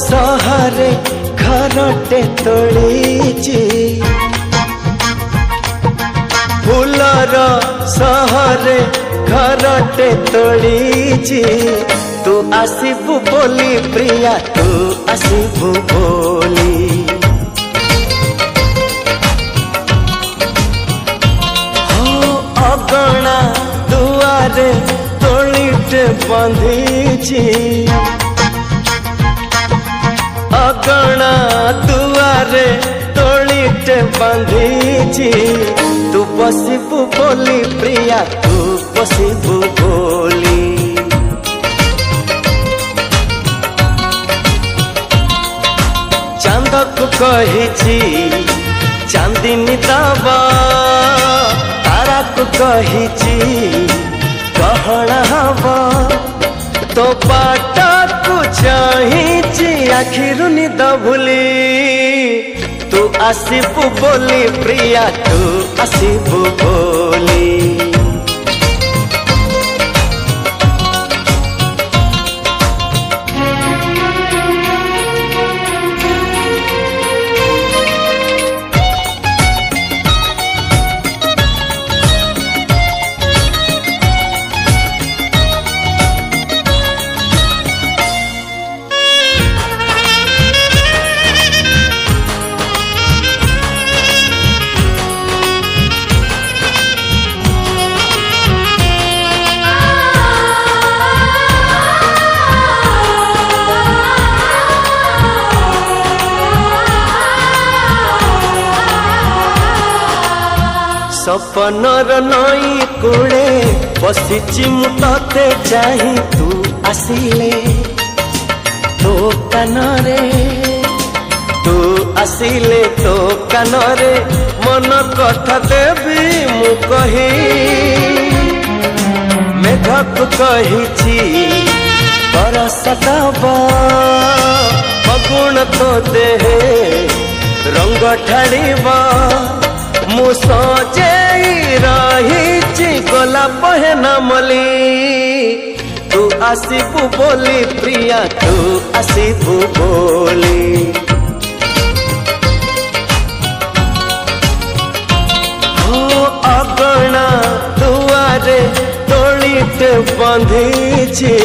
सहरे घरटे तोड़ीची फूलर सहरे घरटे तोड़ीची तू आसीबु बोली प्रिया तू आसीबु बोली अगणा दुआरे तोड़ीटे बंधीची अगणा दुआरे तोड़ीटे बंधीची तू बसिबु बोली प्रिया तू बसिबु बोली चांद को कहिची चांदिनी दबा तारा को कहिची गहना हवा तो पाटा को चाहिची आखिरु निद भूली तू आसीबु बोली प्रिया तू आसीबु बोली सपनर नई कूड़े बसिची मुते चाही तू आसिले तो कानरे तू आसिले तो कानरे मन कथा देवी मु कही मेघक कहिची बरस दबा फगुण तो देहे रंग ढाड़ीबा मु सजे रही गला पहना मली तू आसीबु बोली प्रिया तू आसीबु बोली हो अगणा दुआरे तोड़ीटे बंधीची